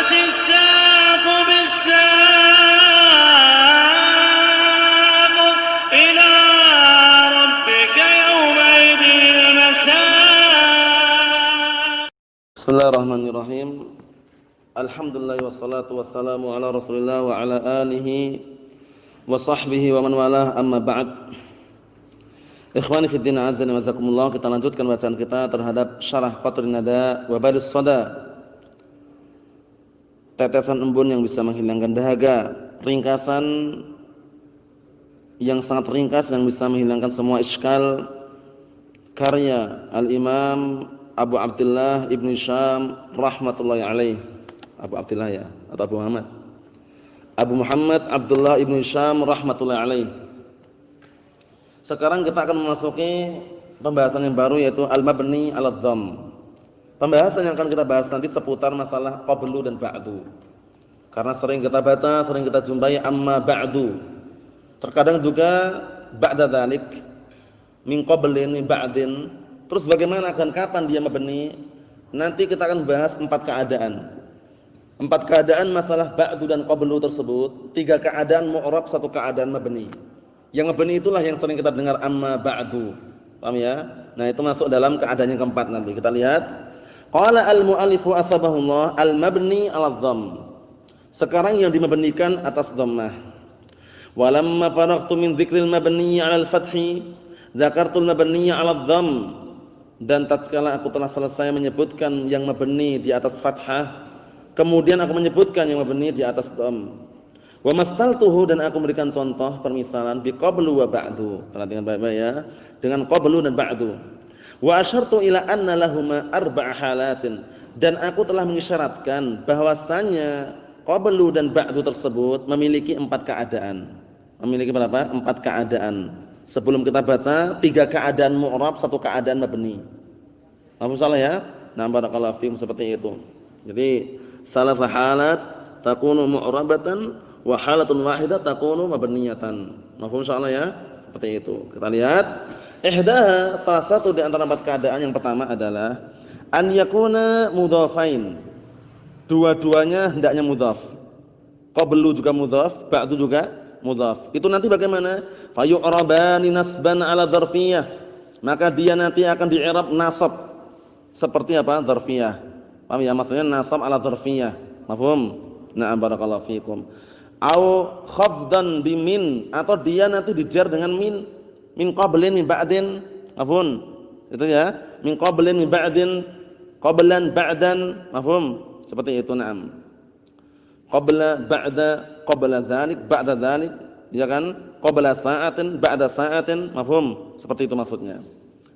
والتفت الساق بالساق إلى ربك يومئذ المساق. Bismillahirrahmanirrahim. Alhamdulillah wassalatu wassalamu ala Rasulillah wa ala alihi wa sahbihi wa man walah, amma ba'd. Ikhwani fid din, azza wa jazakumullah. Kita lanjutkan bacaan kita terhadap Syarah Qatrun Nada wa Badus Sada. Tetesan embun yang bisa menghilangkan dahaga, ringkasan yang sangat ringkas yang bisa menghilangkan semua iskal, karya Al-Imam Abu Abdullah Ibnu Hisham rahmatullahi alaih. Abu Abdullah ya, atau Abu Muhammad? Abu Muhammad Abdullah Ibnu Hisham rahmatullahi alaih. Sekarang kita akan memasuki pembahasan yang baru, yaitu al-mabni 'ala dhamm. Pembahasan yang akan kita bahas nanti seputar masalah qablu dan ba'du. Karena sering kita baca, sering kita jumpai amma ba'du. Terkadang juga ba'da dzalik, min qablin, min ba'din. Terus bagaimana dan kapan dia mabni? Nanti kita akan bahas 4 keadaan. 4 keadaan masalah ba'du dan qablu tersebut. 3 keadaan mu'rab, 1 keadaan mabni. Yang mabni itulah yang sering kita dengar amma ba'du. Paham ya? Nah, itu masuk dalam keadaan yang keempat nanti. Kita lihat. Qala al-mu'allifu asbahullah al-mabni 'ala dhamm. Sekarang yang dimabnikan atas dhammah. Walamma faraghtu min dzikril mabni 'ala al-fathi, dzakartul mabni 'ala dhamm. Dan tatkala aku telah selesai menyebutkan yang mabni di atas fathah, kemudian aku menyebutkan yang mabni di atas dhamm. Wa masaltuhu, dan aku memberikan contoh permisalan bi qablu wa ba'du. Perhatikan baik-baik ya, dengan qablu dan ba'du. Wa asyartu ila anna lahuma arba'a halatin, dan aku telah mengisyaratkan bahwasanya qablu dan ba'du tersebut memiliki 4 keadaan. Memiliki berapa? 4 keadaan. Sebelum kita baca, 3 keadaan mu'rab, 1 keadaan mabni. Apa salah ya? Nah, barakallahu fiikum, seperti itu. Jadi, salasa halat takunu mu'rabatan wa halatun wahidah takunu mabniyatan. Mafhum insyaallah ya? Seperti itu. Kita lihat, ihdaha, salah satu di antara 4 keadaan yang pertama adalah an yakuna mudhafain. Dua-duanya hendaknya mudhaf. Qablu juga mudhaf, ba'du juga mudhaf. Itu nanti bagaimana? Fayu'rabani nasban 'ala dzarfiyah. Maka dia nanti akan di'irab nasab. Seperti apa? Dzarfiyah. Paham ya? Maksudnya nasab 'ala dzarfiyah. Mafhum? Na'am, barakallahu fikum. Au khafdan bimin, atau dia nanti dijar dengan min. Min qablin min ba'din. Mafhum? Itu ya. Min qablin min ba'din, qablan ba'dan. Mafhum? Seperti itu, na'am. Qabla ba'da, qabla dzalik, ba'da dzalik, ya kan? Qabla sa'atin, ba'da sa'atin, mafhum? Seperti itu maksudnya.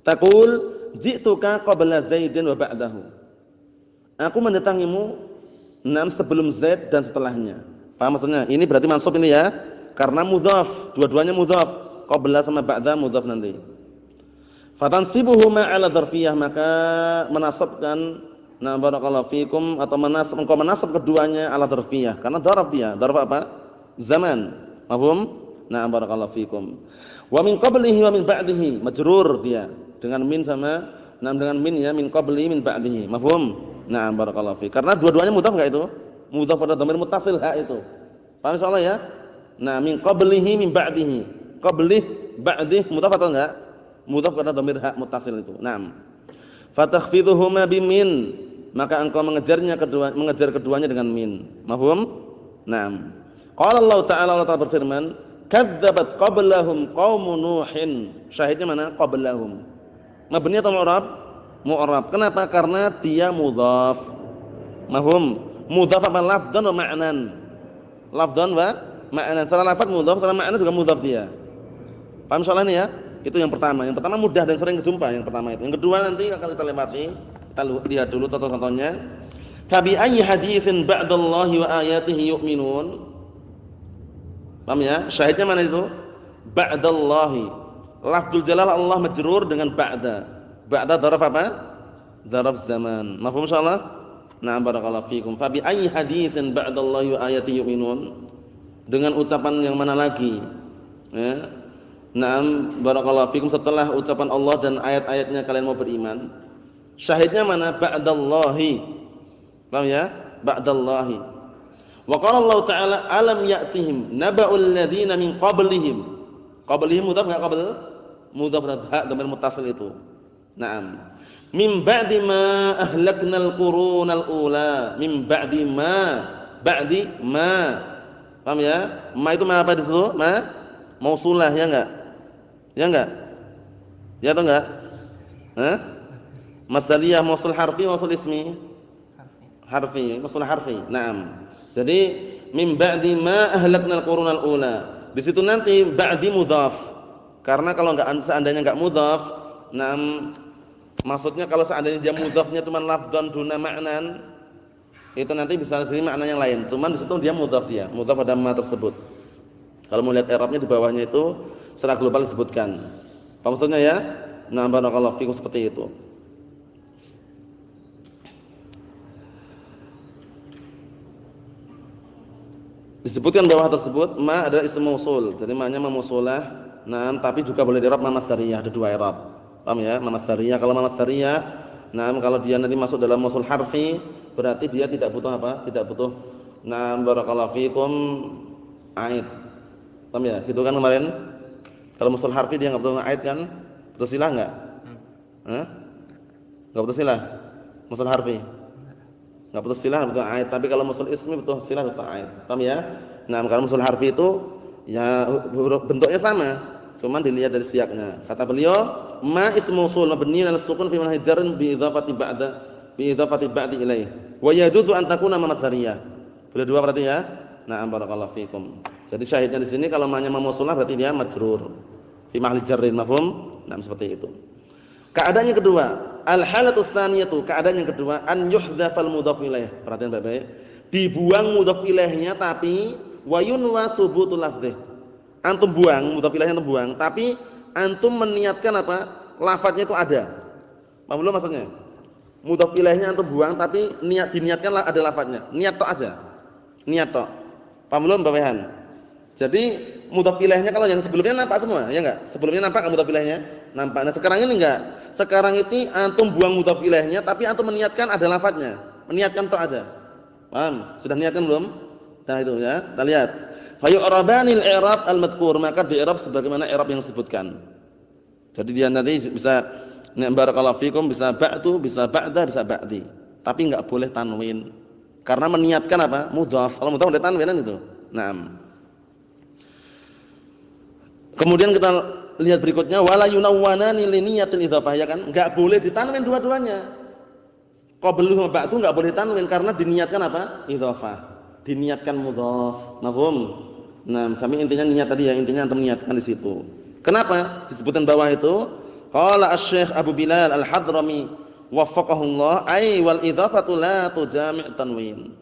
Taqul ji'tuka qabla Zaidin wa ba'dahu. Aku mendatangimu sebelum Zaid dan setelahnya. Paham maksudnya? Ini berarti mansub ini ya, karena mudhaf, dua-duanya mudhaf. Qabla sama ba'da mudhaf nanti. Fatansibuhuma 'ala dzarfiyah, maka menasabkan, nah barakallahu fikum, atau engkau menasab keduanya 'ala dzarfiyah, karena dzaraf dia. Dzaraf apa? Zaman. Mafhum? Nah barakallahu fikum. Wa min qablihi wa min ba'dihi, majrur dia dengan min sama, nah dengan min ya, min qabli min ba'dihi. Mafhum? Nah barakallahu fik. Karena dua-duanya mudhaf enggak itu? Mudhaf pada dhamir muttasil ha itu. Paham insyaallah ya? Nah, min qablihi min ba'dihi. Qablih, ba'dih mudhaf atau enggak? Mudhaf pada dhamir ha muttasil itu. Naam. Fatakhfidhuhuma bimin, maka engkau mengejar keduanya dengan min. Mafhum? Naam. Qala Allah Ta'ala, Allah Ta'ala berfirman, kadzdzabat qablahum qaumun Nuhin. Syahidnya mana? Qablahum. Mabni atau mu'rab? Mu'rab. Kenapa? Karena dia mudhaf. Mafhum? Mudhaf apa lafdhan wa ma'nan? Lafdhan wa ma'nan. Secara lafaz mudhaf, secara makna juga mudhaf dia. Paham soal ini ya? Itu yang pertama. Yang pertama mudah dan sering dijumpa yang pertama itu. Yang kedua nanti akan kita lewati. Kita lihat dulu contoh-contohnya. Fabi ayyi haditsin ba'dallahi wa ayatihi yu'minun. Paham ya? Syahidnya mana itu? Ba'dallahi. Lafdzul jalal Allah majrur dengan ba'da. Ba'da dzaraf apa? Dzaraf zaman. Mafhum insyaallah? Na'am barakallahu fikum. Fabi ayyi haditsin ba'dallahi wa ayatihi yu'minun. Dengan ucapan yang mana lagi? Ya. Na'am barakallahu fikum, setelah ucapan Allah dan ayat-ayatnya kalian mau beriman. Syahidnya mana? Ba'dallahi. Paham ya? ba'dallahi. Wa qala Allah Ta'ala alam ya'tihim naba'ul ladzina min qablihim. Qablihim mudhaf enggak qabl? Mudhaf hak dhamir muttasil itu. Naam. Min ba'di ma ahlaknal qurunal ula. Min ba'di ma. Paham ya? Ma itu ma apa di situ? Ma mausulah ya enggak? Ya enggak? Ya atau enggak? Hah? Masdariyah mausul harfi, mausul ismi? Harfi, mausul harfi. Naam. Jadi min ba'di ma ahlaknal qurunal ula. Di situ nanti ba'di mudhaf. Karena kalau seandainya enggak mudhaf, naam maksudnya kalau seandainya dia mudhafnya cuma lafdzan duna ma'nan, itu nanti bisa jadi makna yang lain. Cuman di situ dia mudhaf pada ma tersebut. Kalau mau lihat i'rabnya di bawahnya itu secara global disebutkan. Apa maksudnya ya? Nah, barakallahu fikum seperti itu. Disebutkan bawah tersebut ma adalah ism mausul. Jadi maknanya mausulah. Nah, tapi juga boleh di i'rab ma masdariyah, ada dua i'rab. Paham ya? Ma masdariyah. Kalau ma masdariyah, nah kalau dia nanti masuk dalam mausul harfi, berarti dia tidak butuh apa? Tidak butuh nah barakallahu fikum aid. Paham ya? Gitu kan kemarin? Kalau mausul harfi dia enggak butuh aid kan? Butuh silah enggak? Enggak butuh silah. Mausul harfi. Enggak butuh silah, butuh aid. Tapi kalau mausul ismi butuh silah, butuh aid. Paham ya? Nah, kalau mausul harfi itu ya bentuknya sama, cuman dilihat dari siaknya. Kata beliau, ma ismu mausul mabni 'ala sukun fi mahall jarrin bi idhafati ba'di ilaih. Wa yajuzu an takuna ma masdariyah. Boleh dua berarti ya? Na'am barakallahu fikum. Jadi syahidnya di sini kalau ma-nya mausulah berarti dia majrur fi mahall jarrin, mafhum? Nah, seperti itu. Keadaan yang kedua, al-halatu tsaniyatu, keadaan yang kedua an yuhdhafal mudhaf ilaih. Perhatian baik-baik. Dibuang mudhaf ilaihnya tapi wa yunwa subutul lafdh. Antum buang mudhaf ilaihnya, antum buang, tapi antum meniatkan apa? Lafadznya itu ada. Paham belum maksudnya? Mudhaf ilaihnya antum buang tapi diniatkan ada lafadznya. Niat tok aja. Niat tok. Paham belum Bapak Rehan? Jadi mudhaf ilaihnya kalau yang sebelumnya nampak semua, ya enggak? Sebelumnya nampak enggak mudhaf ilaihnya? Nampak. Nah, sekarang ini enggak. Sekarang ini antum buang mudhaf ilaihnya tapi antum meniatkan ada lafadznya. Meniatkan tok aja. Paham? Sudah niatkan belum? Nah itu ya. Kita lihat. Fa yu'rabanil i'rab al-madhkur, maka di i'rab sebagaimana i'rab yang disebutkan. Jadi dia nanti bisa barakallahu fikum bisa ba'du, bisa ba'da, bisa ba'di. Tapi enggak boleh tanwin. Karena meniatkan apa? Mudhaf. Kalau mudhaf boleh tanwinan itu. Naam. Kemudian kita lihat berikutnya wala yunawwanani li niyatil idhafah, ya kan? Enggak boleh ditanwin dua-duanya. Qablu sama ba'du enggak boleh tanwin karena diniatkan apa? Idhafah. Diniatkan mudhaf. Mafhum? Nah, sampai intinya niat tadi ya, intinya antum niatkan di situ. Kenapa? Disebutkan bawah itu, qala asy-syekh Abu Bilal Al-Hadrami waffaqahullah, ai wal idhafatu la tujami' tanwin.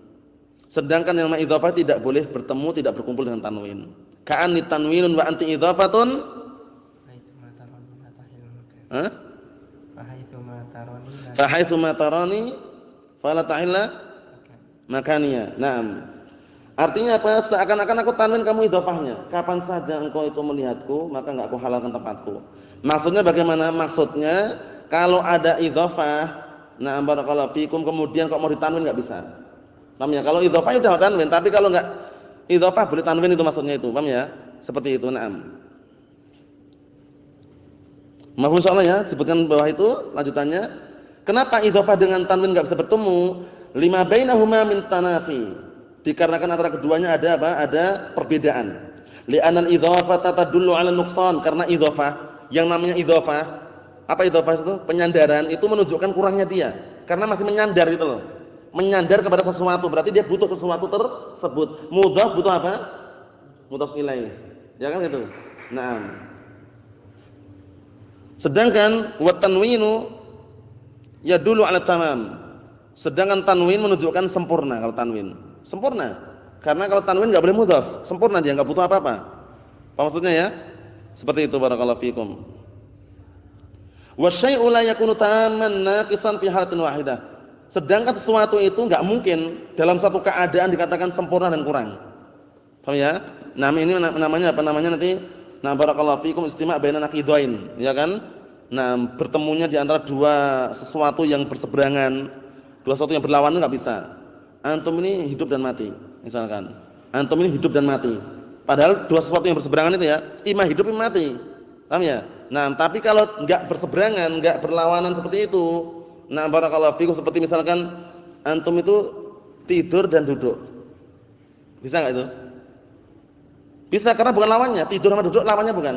Sedangkan yang namanya idhafah tidak boleh bertemu, tidak berkumpul dengan tanwin. Ka'anni tanwinun wa anti idhafatun. Fa haitsu ma tarani fala tahilla makaniya. Naam. Artinya apa? Seakan-akan aku tanwin kamu idhafahnya. Kapan saja engkau itu melihatku, maka enggak aku halalkan tempatku. Maksudnya bagaimana? Maksudnya kalau ada idhafah, nah barakallahu fikum, kemudian kok mau ditanwin enggak bisa. Paham ya? Kalau idhafah udah tanwin, tapi kalau enggak idhafah boleh tanwin, itu maksudnya itu. Paham ya? Seperti itu, na'am. Mafhum insyaallah ya? Sebutkan bawah itu lanjutannya. Kenapa idhafah dengan tanwin enggak bisa bertemu? Lima bainahuma min tanafi. Dikarenakan antara keduanya ada apa? Ada perbedaan. Li'anal idhafata tadullu 'ala nuqsan, karena idhafah, yang namanya idhafah, apa idhafah itu? Penyandaran itu menunjukkan kurangnya dia. Karena masih menyandar gitu loh. Menyandar kepada sesuatu, berarti dia butuh sesuatu tersebut. Mudhaf butuh apa? Mudhaf ilaih. Ya kan gitu. Naam. Sedangkan wa tanwinu yadullu 'ala tamam. Sedangkan tanwin menunjukkan sempurna. Kalau tanwin sempurna. Karena kalau tanwin enggak boleh mudhaf, sempurna dia, enggak butuh apa-apa. Apa maksudnya ya? Seperti itu barakallahu fikum. Wa syai'u la yakunu tamman naqisan fi halatin wahidah. Sedangkan sesuatu itu enggak mungkin dalam satu keadaan dikatakan sempurna dan kurang. Paham ya? Nah, ini namanya apa namanya nanti? Nah, barakallahu fikum istima' baina naqidain, ya kan? Nah, bertemunya di antara dua sesuatu yang berseberangan, dua sesuatu yang berlawanan enggak bisa. antum ini hidup dan mati, misalkan. Antum ini hidup dan mati. Padahal dua sesuatu yang berseberangan itu ya, imma hidup imma mati. Paham ya? Nah, tapi kalau enggak berseberangan, enggak berlawanan seperti itu, nah barakallahu fikum, seperti misalkan antum itu tidur dan duduk. Bisa enggak itu? Bisa, karena bukan lawannya. Tidur sama duduk lawannya bukan.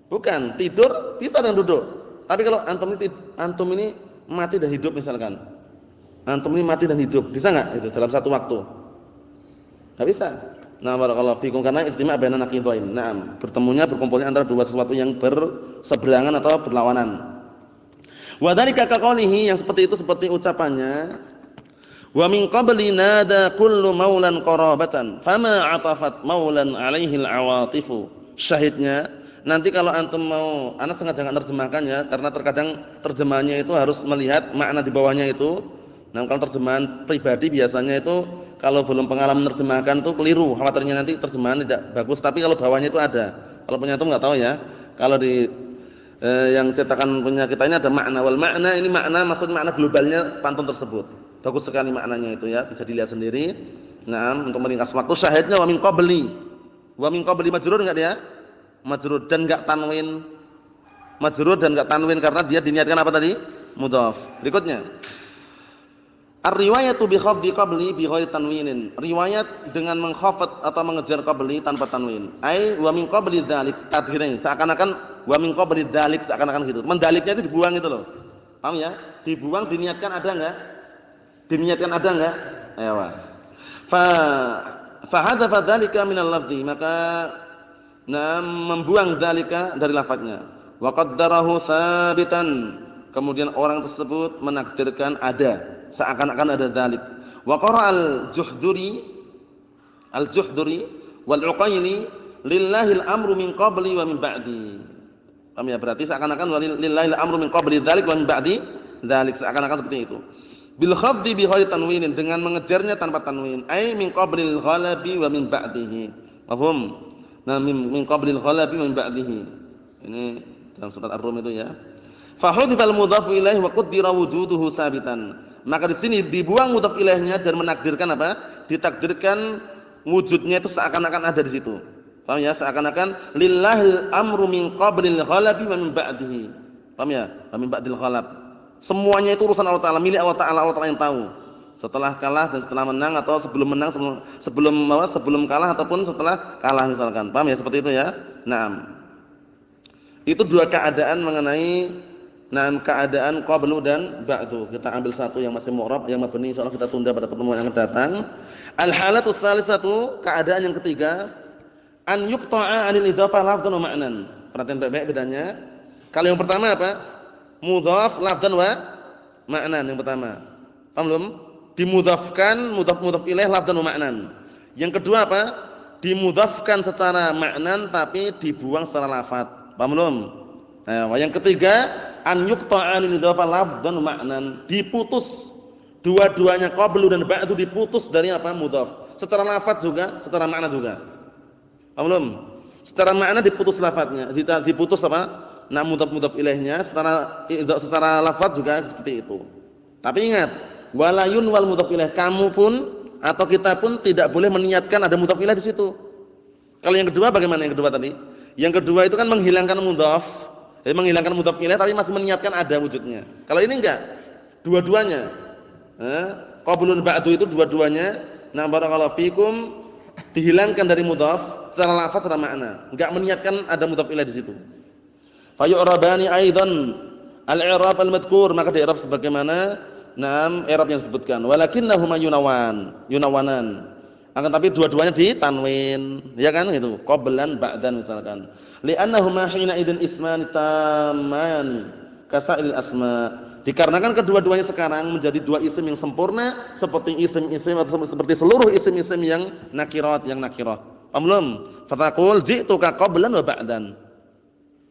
Bukan, tidur bisa dan duduk. Tapi kalau antum ini mati dan hidup misalkan. Antum ini mati dan hidup, bisa enggak itu dalam satu waktu? Enggak bisa. Nah, barakallahu fikum, karena istima' baina naqidain. Naam, berkumpulnya antara dua sesuatu yang berseberangan atau berlawanan. Wa dzalika kaqaulihi, yang seperti itu seperti ucapannya, wa min qabli nada kullu maulan qarabatan fama 'atafat maulan 'alaihi al-'awatifu. Syahidnya, nanti kalau antum mau, ana sengaja enggak nerjemahkan ya, karena terkadang terjemahannya itu harus melihat makna di bawahnya itu. Nah, kalau terjemahan pribadi biasanya itu kalau belum pengalaman menerjemahkan itu keliru, khawatirnya nanti terjemahan tidak bagus, tapi kalau bawahnya itu ada. Kalau punya antum enggak tahu ya. Kalau di yang cetakan punya kita ini ada makna wal makna, ini makna, maksudnya makna globalnya pantun tersebut. Bagus sekali maknanya itu ya, bisa dilihat sendiri. Nah, untuk meringkas waktu, syahidnya wa min qabli. Wa min qabli majrur enggak dia? Majrur dan enggak tanwin. Majrur dan enggak tanwin karena dia diniatkan apa tadi? Mudhaf. Berikutnya, ar-riwayatu bi khafdi qabli bi ghairi tanwinin. Riwayat dengan mengkhafat atau mengejar qabli tanpa tanwin. Ai wa min qabli dzalik, tadhirnya seakan-akan wa min qabli dzalik, seakan-akan gitu. Mendaliknya itu dibuang itu loh. Paham ya? Dibuang, diniatkan ada enggak? Diniatkan ada enggak? Ayo. Fa hadza dzalika min al-lafzi, maka membuang dzalika dari lafadznya. Wa qaddarahu sabitan, kemudian orang tersebut menakdirkan ada, seakan-akan ada dzalik. Wa qara al-Juhduri wal Uqayli lillahi al-amru min qabli wa min ba'di. Paham ya? Berarti seakan-akan lillahi al-amru min qabli dzalik wa min ba'di dzalik, seakan-akan seperti itu. Bil khafdi bi ghairi tanwinin, dengan mengejarnya tanpa tanwin. Ai min qablil ghalabi wa min ba'dihi. Paham? Nah, min qablil ghalabi wa min ba'dihi. Ini dalam surat Ar-Rum itu ya. Fa hudifal mudhaf ilaih wa qaddara wujuduhu sabitan. Maka di sini dibuang mudhaf ilaihnya dan menakdirkan apa? Ditakdirkan wujudnya itu seakan-akan ada di situ. Paham ya? Seakan-akan lillahil amru min qablil ghalabi wa min ba'dihi. Paham ya? Wa min ba'dil ghalab. Semuanya itu urusan Allah Ta'ala, milik Allah Ta'ala, Allah Ta'ala yang tahu. Setelah kalah dan setelah menang, atau sebelum menang, sebelum kalah ataupun setelah kalah misalkan. Paham ya? Seperti itu ya. Naam. Itu dua keadaan mengenai keadaan qablu dan ba'du. Kita ambil satu yang masih mu'rab, yang mabni, insyaallah kita tunda pada pertemuan yang akan datang. Al-halatus salisatu, keadaan yang ketiga, an yuqta'a 'anil idhafah lafdhan wa ma'nan. Perhatian baik-baik bedanya. Kalau yang pertama apa? Mudhaf lafdhan wa ma'nan, yang pertama. Paham belum? Dimudhafkan mudhaf ilaih lafdhan wa ma'nan. Yang kedua apa? Dimudhafkan secara ma'nan tapi dibuang secara lafaz. Paham belum? Nah, yang ketiga, an yuqta'a 'anil idhafah lafdhan wa ma'nan. Diputus. Dua-duanya qablu dan ba'du diputus dari apa? Mudhaf. Secara lafaz juga, secara makna juga. Paham belum? Secara makna diputus lafaznya, diputus apa? Mudhaf ilaihnya, secara lafaz juga seperti itu. Tapi ingat, walayun wal mudhaf ilaih, kamu pun atau kita pun tidak boleh meniatkan ada mudhaf ilaih di situ. Kalau yang kedua bagaimana yang kedua tadi? Yang kedua itu kan menghilangkan mudhaf, menghilangkan mudhaf ilaih tapi masih meniatkan ada wujudnya. Kalau ini enggak, dua-duanya. Qablun ba'du itu dua-duanya, barakallahu fikum, dihilangkan dari mudhaf secara lafaz, secara makna, enggak meniatkan ada mudhaf ilaih di situ. Fa yu'rabani aidan al-i'rab al-madhkur, maka di-i'rab sebagaimana i'rab yang disebutkan. Walakinnahuma yunawanan. Akan tapi dua-duanya ditanwin, ya kan gitu. Qablan ba'dan misalkan. Li'annahuma hina idzin ismani tamani kasa'il asma. Dikarenakan kedua-duanya sekarang menjadi dua isim yang sempurna seperti isim-isim atau seperti seluruh isim-isim yang nakirat, yang nakirah. Paham belum? Fataqul ji'tuka qablan wa ba'dan.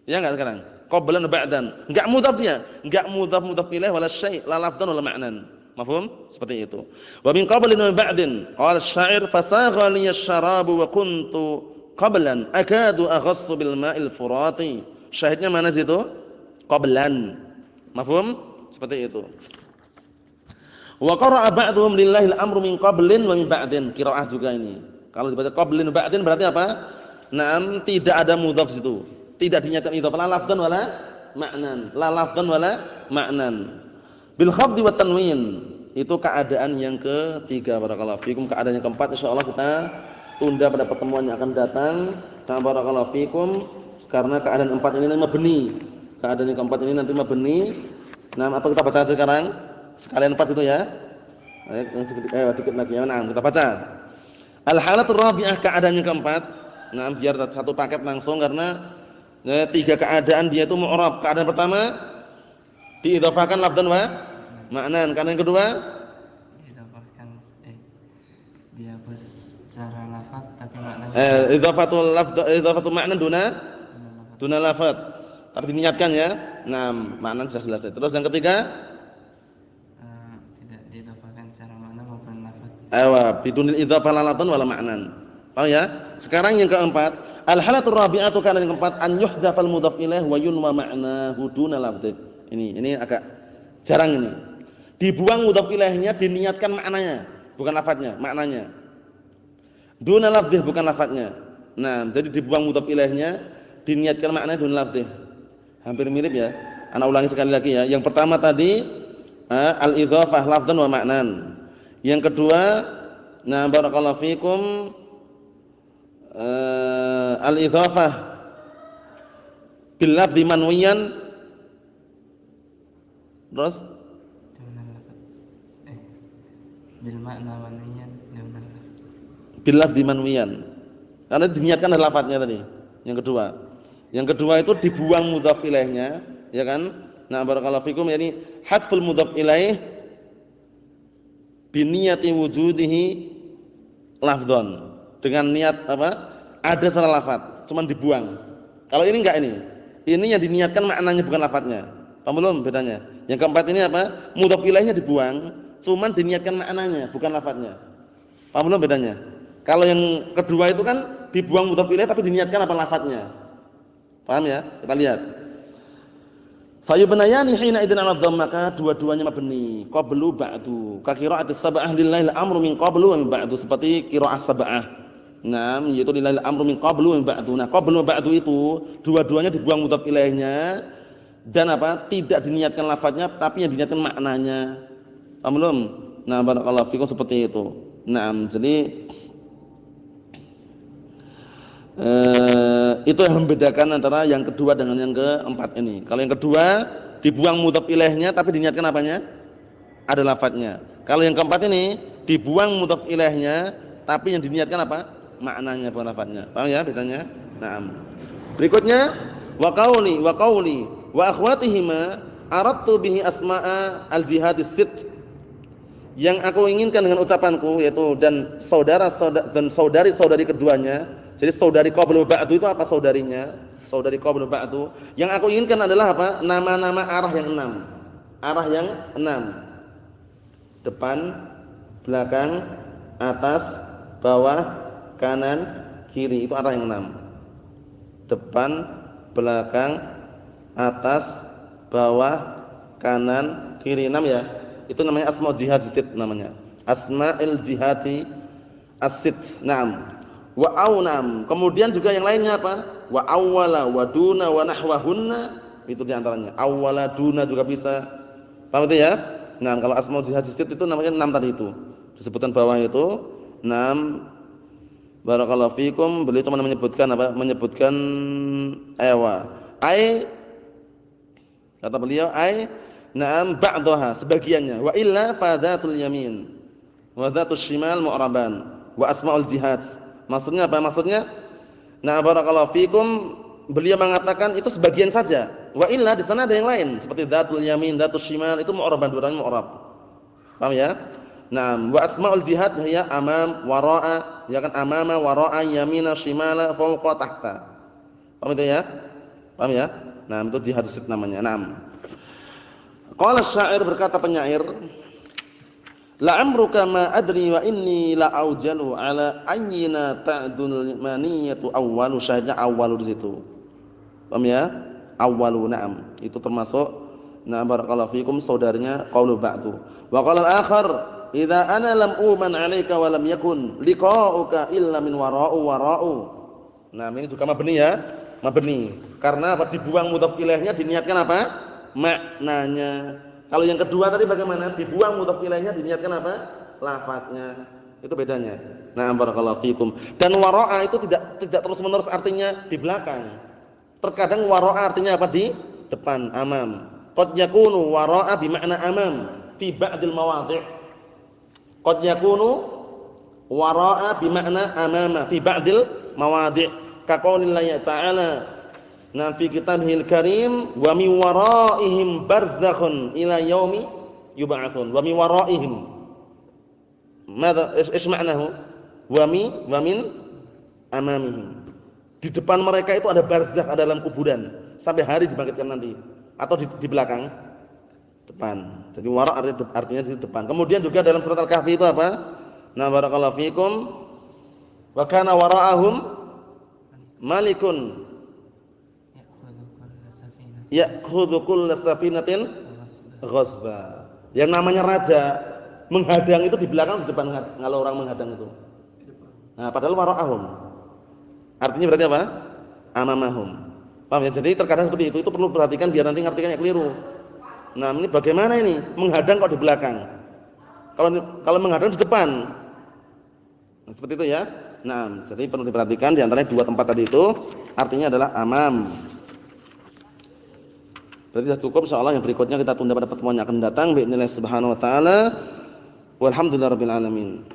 Ya enggak sekarang? Qablan ba'dan. Enggak mudhaf dia, enggak mudhaf ilaih wala syai', la lafdhan wala ma'nan. Mafhum? Seperti itu. Wa min qablin wa ba'din. Qala asy-sya'ir fasagha li asy-syarabu wa kuntu qablan akadu aghassu bil ma'il furati. Syahidnya mana situ? Qablan. Mafhum? Seperti itu. Wa qara'a ba'dhum lillahil amru min qablin wa min ba'din. Qiraah juga ini. Kalau dibaca qablin wa ba'din berarti apa? Naam, tidak ada mudhaf situ. Tidak dinyatakan idhofah la lafdhan wala ma'nan. La lafdhan wala ma'nan. Bil khafdi wat tanwin. Itu keadaan yang ketiga. Barakallahu fikum. Keadaan yang keempat insyaallah kita tunda pada pertemuan yang akan datang. Barakallahu fikum. Karena keadaan empat ini mabni. Keadaan yang keempat ini nanti mabni. Nah, atau kita baca sekarang? Sekalian 4 itu ya. Dikit lagi ya. Nah, kita baca. Al-halatur rabi'ah, keadaan yang keempat. Nah, biar satu paket langsung karena tiga keadaan dia itu mu'rab. Keadaan pertama diidhofahkan lafdhan wa ma'nan. Keadaan yang kedua diidhofahkan dihapus secara lafaz tapi maknanya idhofatul lafdh idhofatul ma'nan duna lafadz. Tapi diniatkan ya. Nah, makna sudah selesai. Terus yang ketiga tidak diidhofahkan secara makna maupun lafaz. Bidunil idhofah la lafdhan wala ma'nan. Paham ya? Sekarang yang keempat, al-halatur rabi'atu kana yang keempat an yuhdafal mudhaf ilaih wa yunwa ma'nahu duna lafdh. Ini agak jarang ini. Dibuang mudhaf ilaihnya, diniatkan maknanya, bukan lafadznya, maknanya. Duna lafdh bukan lafadznya. Nah, jadi dibuang mudhaf ilaihnya, diniatkan maknanya duna lafdh. Hampir mirip ya. Ana ulangi sekali lagi ya. Yang pertama tadi al-idhofah lafdhan wa ma'nan. Yang kedua, nah barakallahu fikum al-idhofah bil lafdhi manwiyan. Terus bil makna manwiyan bil lafdhi manwiyan. Karena diniatkan ada lafadznya tadi. Yang kedua itu dibuang mudhaf ilaihnya, ya kan? Nah, barakallahu fikum, yani hadful mudhaf ilaih bi niyati wujudihi lafdhan. Dengan niat apa? Ada secara lafaz, cuman dibuang. Kalau ini enggak ini. Ini yang diniatkan maknanya bukan lafadznya. Paham belum bedanya? Yang keempat ini apa? Mudhaf ilaihnya dibuang, cuman diniatkan maknanya bukan lafadznya. Paham belum bedanya? Kalau yang kedua itu kan dibuang mudhaf ilaih tapi diniatkan apa lafadznya. Paham ya? Kita lihat. Fayubnayani hina idzin 'ala dhamm, maka dua-duanya mabni. Qablu ba'du. Ka qira'atis sab'ah lillahi al-amru min qablu wa min ba'du, seperti qira'ah sab'ah. Naam, yaitu lillahi al-amru min qablu wa min ba'du. Nah, qablu wa ba'du itu dua-duanya dibuang mudhaf ilaihnya dan apa? Tidak diniatkan lafadznya tapi yang diniatkan maknanya. Paham belum? Nah, barakallahu fikum seperti itu. Naam, jadi itu yang membedakan antara yang kedua dengan yang keempat ini. Kalau yang kedua dibuang mudhaf ilaihnya tapi diniatkan apanya? Ada lafadznya. Kalau yang keempat ini dibuang mudhaf ilaihnya tapi yang diniatkan apa? Maknanya bukan lafadznya. Paham ya bedanya? Naam. Berikutnya wa qauli wa akhwatihima aradtu bihi asma'a al-jihadis sit. Yang aku inginkan dengan ucapanku yaitu dan saudari-saudari keduanya. Jadi saudari qablu ba'du itu apa saudarinya? Saudari qablu ba'du. Yang aku inginkan adalah apa? Nama-nama arah yang 6. Arah yang 6. Depan, belakang, atas, bawah, kanan, kiri. Itu arah yang 6. Depan, belakang, atas, bawah, kanan, kiri. 6 ya. Itu namanya asma'ul jihad sit namanya. Asma'il jihati as-sit. Naam. Wa aunam. Kemudian juga yang lainnya apa? Wa awwala wa duna wa nahwahunna. Itu di antaranya. Awwala duna juga bisa. Paham itu ya? Nah, kalau asmaul jihad itu namanya 6 tadi itu. Disebutkan bawah itu 6. Barakallahu fikum. Beliau cuma menyebutkan apa? Menyebutkan kata beliau na'am ba'daha, sebagiannya. Wa illa fa dzatul yamin wa dzatul shimal mu'raban wa asmaul jihad. Maksudnya apa? Maksudnya barakallahu fikum, beliau mengatakan itu sebagian saja. Wa illa di sana ada yang lain seperti dzatul yamin, dzatul shimal itu mu'raban, duranya mu'rab. Paham ya? Naam, wa asmaul jihad hiya amam, wara'a, ya kan amama, wara'a, yamina, shimala, fawqa, tahta. Paham itu ya? Paham ya? Nah, itu jihad sit namanya. Naam. Qala syair, berkata penyair, la'amruka ma adri wa inni la aujalu ala ayyina ta'dul maniyatu awwalu. Syahidnya awwalu di situ. Paham ya? Awwalu, na'am. Itu termasuk Nah, barakallahu fikum, saudaranya qaulu ba'du. Wa qala al-akhar, "Idza ana lam uman 'alaika wa lam yakun liqa'uka illa min wara'u." Nah, ini juga mabni ya. Mabni. Karena apa? Dibuang mudhaf ilaihnya, diniatkan apa? Maknanya. Kalau yang kedua tadi bagaimana? Dibuang mudhaf ilaihnya, diniatkan apa? Lafadznya. Itu bedanya. Nah, barakallahu fikum. Dan wara'a itu tidak terus-menerus artinya di belakang. Terkadang wara'a artinya apa? Di depan, amam. Qad yakunu wara'a bi makna amam fi ba'dil mawadhi'. Qad yakunu wara'a bi makna amama fi ba'dil mawadhi'. Ka qaulillahi ta'ala, na fi kitabihil karim, wa min wara'ihim barzakhun ila yaumi yub'atsun. Wa min wara'ihim. Madza is ma'nahu? Wa min amamihim. Di depan mereka itu ada barzakh, ada alam kuburan sampai hari dibangkitkan nanti, atau di belakang, depan. Jadi wara' artinya di depan. Kemudian juga dalam surat Al-Kahfi itu apa? Nah, barakallahu fikum, wa kana wara'ahum malikun ya'khudhu kulla safinatin ghasba. Yang namanya raja menghadang itu di belakang, di depan. Kalau orang menghadang itu, nah, padahal wara'ahum artinya berarti apa? Amamahum. Paham ya? Jadi terkadang seperti itu perlu perhatikan biar nanti ngartikannya keliru. Nah, ini bagaimana ini? Menghadang kok di belakang? Kalau menghadang di depan. Nah, seperti itu ya. Nah, jadi perlu diperhatikan di antaranya dua tempat tadi itu artinya adalah amam. Berarti sudah cukup, insyaallah yang berikutnya kita tunda pada pertemuan yang akan datang. Bismillah subhanahu wa taala. Walhamdulillahirabbil alamin.